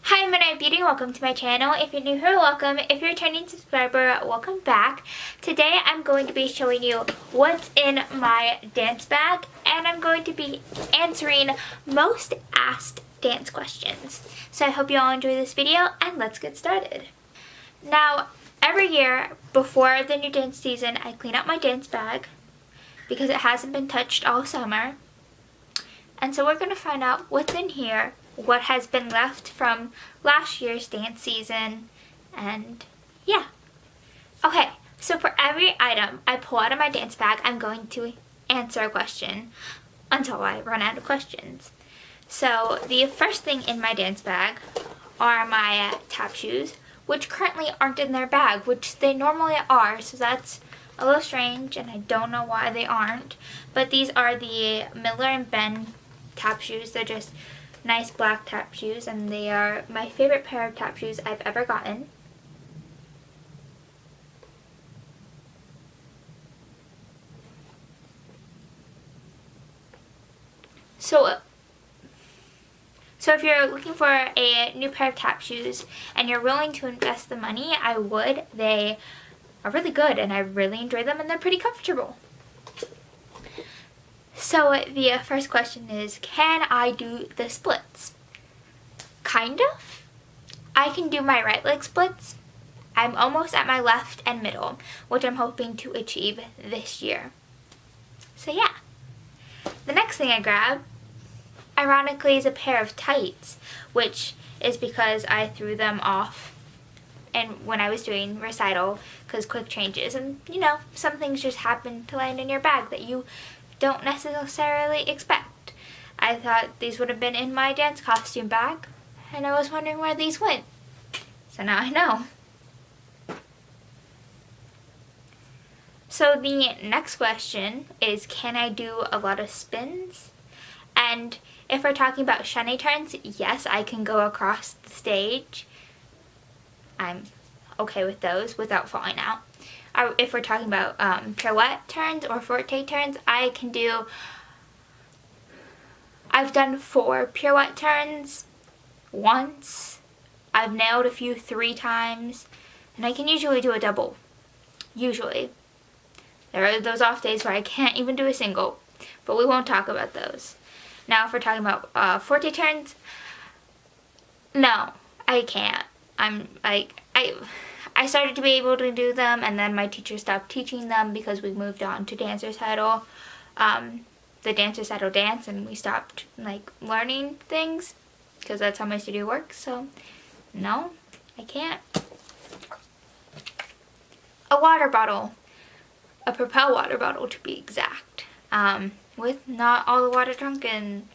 Hi, I'm Midnight Beauty. Welcome to my channel. If you're new here, welcome. If you're a returning subscriber, welcome back. Today I'm going to be showing you what's in my dance bag, and I'm going to be answering most asked dance questions. So I hope you all enjoy this video, and let's get started. Now, every year before the new dance season, I clean out my dance bag because it hasn't been touched all summer. And so we're going to find out what's in here, what has been left from last year's dance season, and yeah. Okay, so for every item I pull out of my dance bag, I'm going to answer a question until I run out of questions. So the first thing in my dance bag are my tap shoes, which currently aren't in their bag, which they normally are, so that's a little strange, and I don't know why they aren't. But these are the Miller & Ben tap shoes. They're just nice black tap shoes, and they are my favorite pair of tap shoes I've ever gotten. So if you're looking for a new pair of tap shoes and you're willing to invest the money, I would. They are really good and I really enjoy them, and they're pretty comfortable. So the first question is, can I do the splits? Kind of. I can do my right leg splits. I'm almost at my left and middle, which I'm hoping to achieve this year. So yeah. The next thing I grab, ironically, is a pair of tights, which is because I threw them off and when I was doing recital, because quick changes, and you know, some things just happen to land in your bag that you don't necessarily expect. I thought these would have been in my dance costume bag, and I was wondering where these went. So now I know. So the next question is, can I do a lot of spins? And if we're talking about shiny turns, yes, I can go across the stage. I'm okay with those without falling out. If we're talking about pirouette turns or forte turns, I've done 4 pirouette turns once. I've nailed a few 3 times, and I can usually do a double. Usually. There are those off days where I can't even do a single, but we won't talk about those. Now if we're talking about forte turns, no, I can't. I started to be able to do them, and then my teacher stopped teaching them because we moved on to dance recital, the dance recital dance, and we stopped learning things because that's how my studio works. So no, I can't. A water bottle, a Propel water bottle to be exact, with not all the water drunken.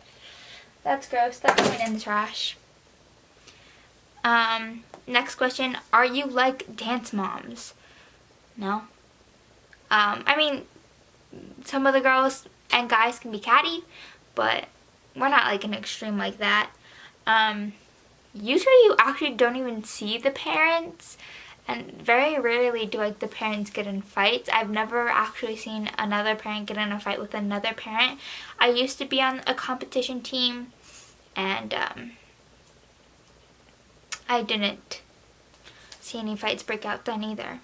That's gross. That's going in the trash. Next question, are you like dance moms? No. I mean, some of the girls and guys can be catty, but we're not like an extreme like that. Usually you actually don't even see the parents, and very rarely do the parents get in fights. I've never actually seen another parent get in a fight with another parent. I used to be on a competition team, and I didn't see any fights break out then either.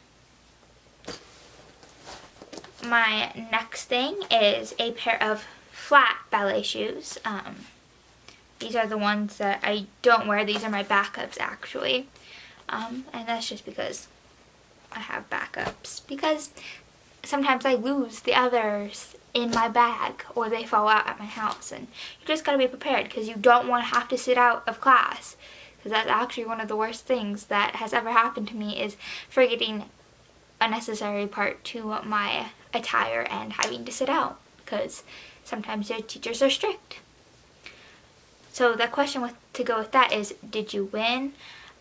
My next thing is a pair of flat ballet shoes. These are the ones that I don't wear. These are my backups actually. And that's just because I have backups. Because sometimes I lose the others in my bag, or they fall out at my house. And you just gotta be prepared, because you don't want to have to sit out of class. Because that's actually one of the worst things that has ever happened to me, is forgetting a necessary part to my attire and having to sit out, because sometimes your teachers are strict. So the question to go with that is, did you win?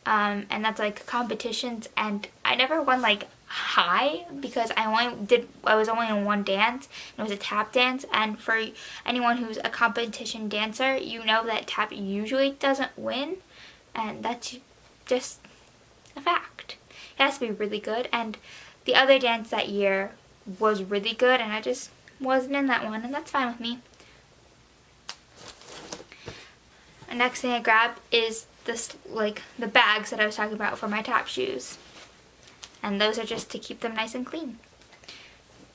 And that's competitions, and I never won high, because I was only in one dance, and it was a tap dance. And for anyone who's a competition dancer, you know that tap usually doesn't win. And that's just a fact. It has to be really good. And the other dance that year was really good, and I just wasn't in that one, and that's fine with me. The next thing I grabbed is this, like the bags that I was talking about for my tap shoes. And those are just to keep them nice and clean.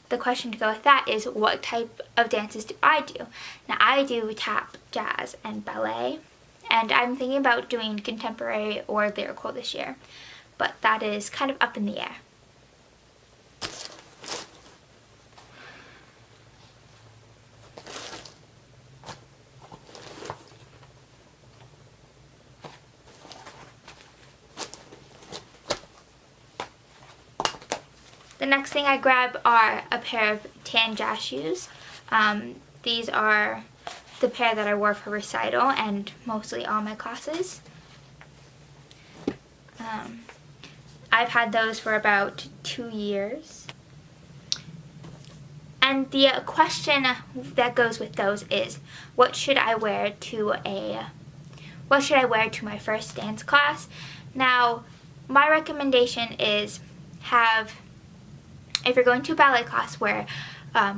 The question to go with that is, what type of dances do I do? Now, I do tap, jazz, and ballet. And I'm thinking about doing contemporary or lyrical this year. But that is kind of up in the air. The next thing I grab are a pair of tan jazz shoes. These are the pair that I wore for recital and mostly all my classes. I've had those for about 2 years. And the question that goes with those is, what should I wear to my first dance class? Now, my recommendation is if you're going to a ballet class, wear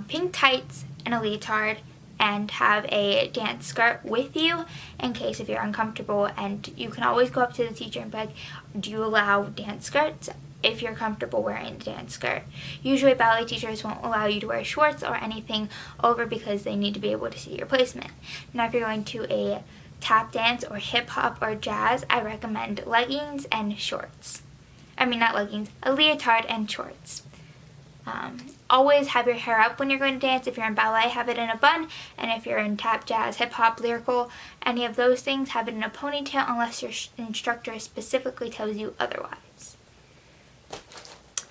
pink tights and a leotard and have a dance skirt with you in case if you're uncomfortable, and you can always go up to the teacher and be like, do you allow dance skirts if you're comfortable wearing a dance skirt? Usually ballet teachers won't allow you to wear shorts or anything over because they need to be able to see your placement. Now if you're going to a tap dance or hip hop or jazz, I recommend leggings and shorts. I mean not leggings, a leotard and shorts. Always have your hair up when you're going to dance. If you're in ballet, have it in a bun, and if you're in tap, jazz, hip hop, lyrical, any of those things, have it in a ponytail unless your instructor specifically tells you otherwise.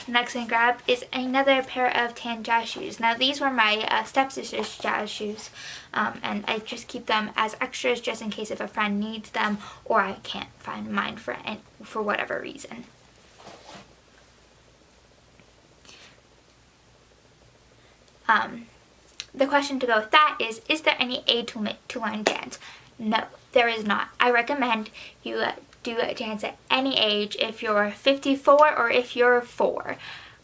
The next thing I grab is another pair of tan jazz shoes. Now these were my stepsister's jazz shoes, and I just keep them as extras just in case if a friend needs them or I can't find mine for whatever reason. The question to go with that is there any age limit to learn dance? No, there is not. I recommend you do dance at any age. If you're 54 or if you're 4,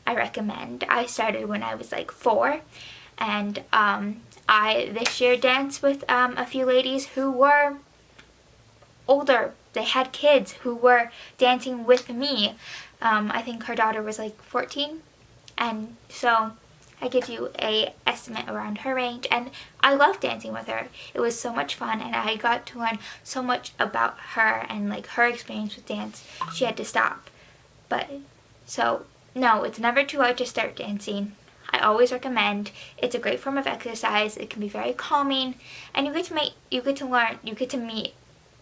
I recommend. I started when I was like 4, and I this year danced with a few ladies who were older. They had kids who were dancing with me. I think her daughter was like 14, and so I give you a estimate around her range, and I loved dancing with her. It was so much fun, and I got to learn so much about her and like her experience with dance. She had to stop, but so no, it's never too late to start dancing. I always recommend. It's a great form of exercise. It can be very calming, and you get to meet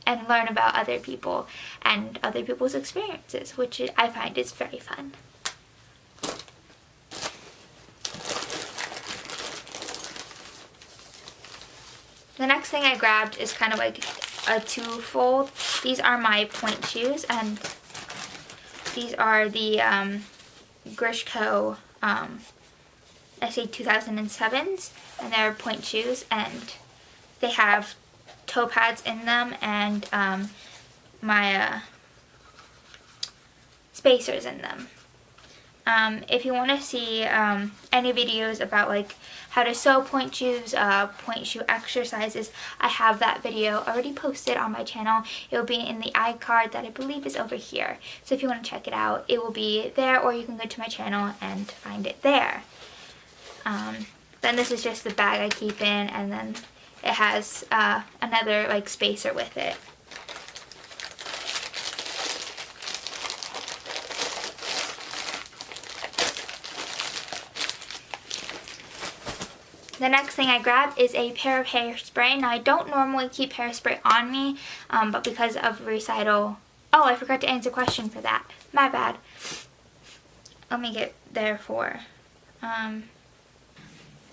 and learn about other people and other people's experiences, which I find is very fun. The next thing I grabbed is kind of like a twofold. These are my point shoes, and these are the Grishko I say 2007s, and they're point shoes, and they have toe pads in them and my spacers in them. If you want to see any videos about like how to sew point shoe exercises, I have that video already posted on my channel. It will be in the iCard that I believe is over here. So if you want to check it out, it will be there, or you can go to my channel and find it there. Then this is just the bag I keep in, and then it has another like spacer with it. The next thing I grabbed is a pair of hairspray. Now I don't normally keep hairspray on me, but because of recital... Oh, I forgot to answer a question for that. My bad. Let me get there for...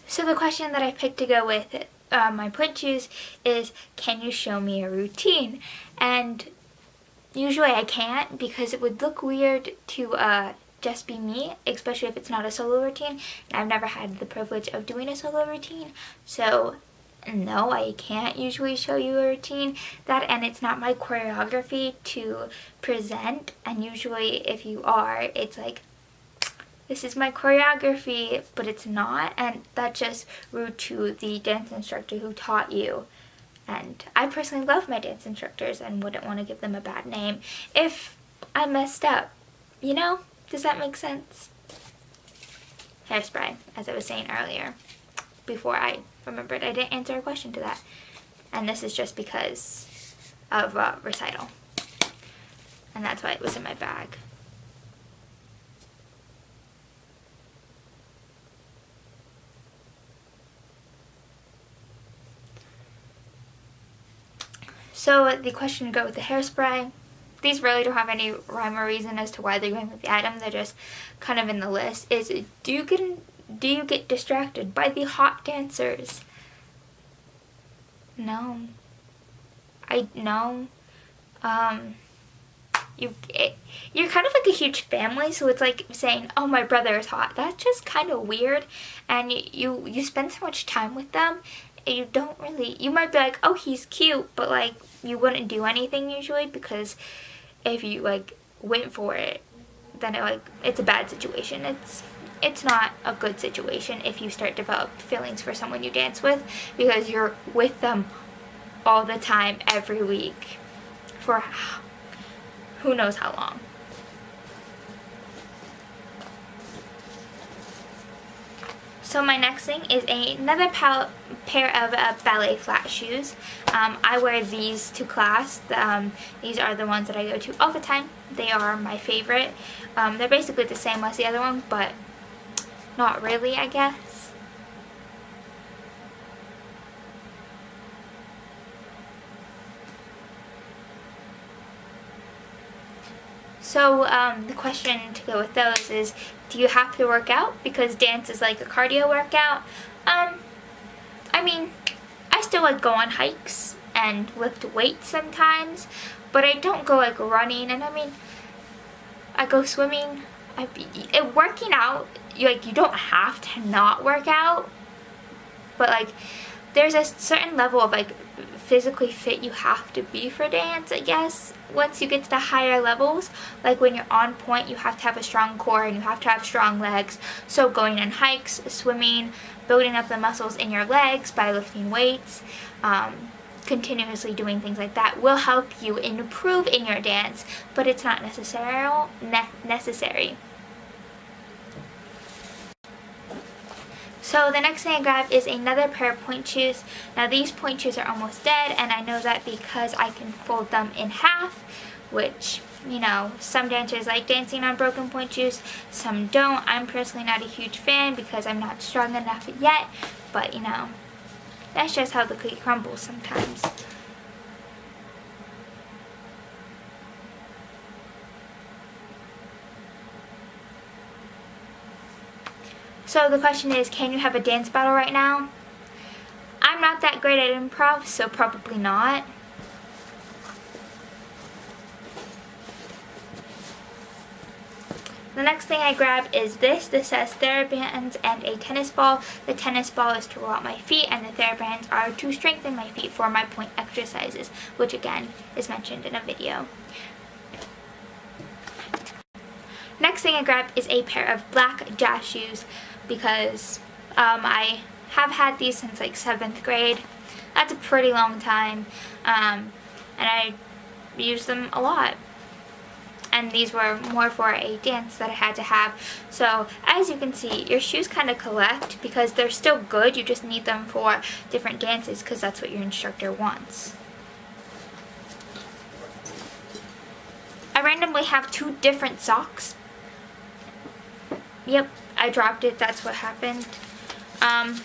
So the question that I picked to go with my point shoes is, can you show me a routine? And usually I can't, because it would look weird to just be me, especially if it's not a solo routine, and I've never had the privilege of doing a solo routine, so no, I can't usually show you a routine. And it's not my choreography to present, and usually if you are, it's like, this is my choreography, but it's not, and that's just rude to the dance instructor who taught you And I personally love my dance instructors and wouldn't want to give them a bad name if I messed up. You know? Does that make sense? Hairspray, as I was saying earlier, before I remembered I didn't answer a question to that. And this is just because of recital. And that's why it was in my bag. So the question to go with the hairspray. These really don't have any rhyme or reason as to why they're going with the item. They're just kind of in the list. Is do you get distracted by the hot dancers? No. No. You're kind of like a huge family, so it's like saying, oh, my brother is hot. That's just kind of weird, and you spend so much time with them, and you don't really, you might be like, oh, he's cute, but like you wouldn't do anything usually, because if you like went for it, then it's a bad situation. It's not a good situation if you start develop feelings for someone you dance with, because you're with them all the time, every week, for who knows how long. So my next thing is another pair of ballet flat shoes. I wear these to class. These are the ones that I go to all the time. They are my favorite. They're basically the same as the other one, but not really, I guess. So the question to go with those is, do you have to work out? Because dance is like a cardio workout. I mean, I still like go on hikes and lift weights sometimes, but I don't go like running. And I mean, I go swimming. Working out, you don't have to not work out, but like there's a certain level of like physically fit you have to be for dance, I guess. Once you get to the higher levels, like when you're on point, you have to have a strong core and you have to have strong legs. So going on hikes, swimming, building up the muscles in your legs by lifting weights, continuously doing things like that will help you improve in your dance, but it's not necessary. So the next thing I grabbed is another pair of pointe shoes. Now these pointe shoes are almost dead, and I know that because I can fold them in half, which, you know, some dancers like dancing on broken pointe shoes, some don't. I'm personally not a huge fan because I'm not strong enough yet, but you know, that's just how the cookie crumbles sometimes. So the question is, can you have a dance battle right now? I'm not that great at improv, so probably not. The next thing I grabbed is this. This has TheraBands and a tennis ball. The tennis ball is to roll out my feet, and the TheraBands are to strengthen my feet for my pointe exercises, which again is mentioned in a video. Next thing I grabbed is a pair of black jazz shoes because I have had these since like 7th grade. That's a pretty long time, and I use them a lot. And these were more for a dance that I had to have. So as you can see, your shoes kind of collect because they're still good. You just need them for different dances because that's what your instructor wants. I randomly have 2 different socks. Yep, I dropped it. That's what happened. I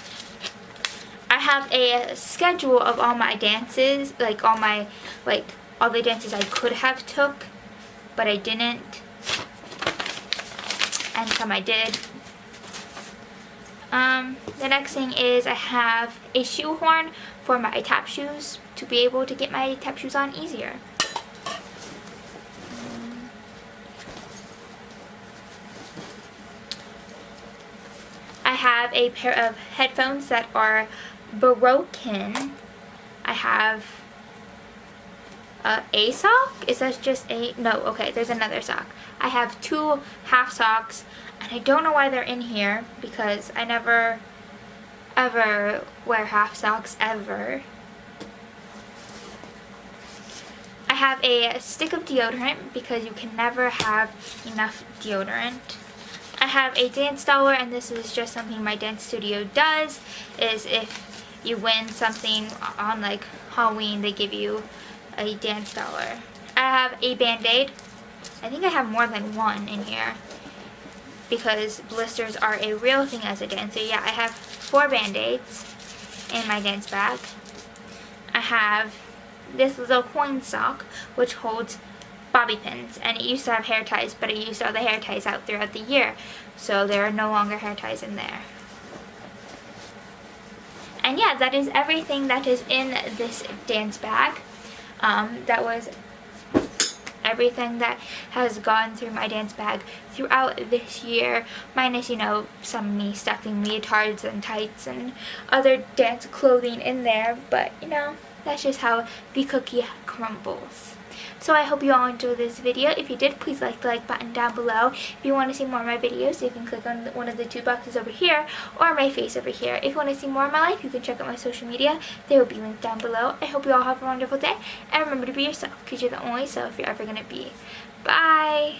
have a schedule of all my dances, like all the dances I could have took, but I didn't, and some I did. The next thing is I have a shoehorn for my tap shoes to be able to get my tap shoes on easier. I have a pair of headphones that are broken. I have a sock? Is that just a... No, okay, there's another sock. I have 2 half socks, and I don't know why they're in here, because I never, ever wear half socks, ever. have a stick of deodorant because you can never have enough deodorant. I have a dance dollar, and this is just something my dance studio does, is if you win something on like Halloween, they give you a dance dollar. I have a Band-Aid. I think I have more than one in here because blisters are a real thing as a dancer. Yeah, I have 4 Band-Aids in my dance bag. I have this little coin sock which holds bobby pins, and it used to have hair ties, but I used all the hair ties out throughout the year, so there are no longer hair ties in there. And yeah, that is everything that is in this dance bag. That was everything that has gone through my dance bag throughout this year, minus, you know, some me stuffing leotards and tights and other dance clothing in there, but you know, that's just how the cookie crumbles. So I hope you all enjoyed this video. If you did, please like the like button down below. If you want to see more of my videos, you can click on one of the 2 boxes over here or my face over here. If you want to see more of my life, you can check out my social media. They will be linked down below. I hope you all have a wonderful day, and remember to be yourself, because you're the only self you're ever going to be. Bye!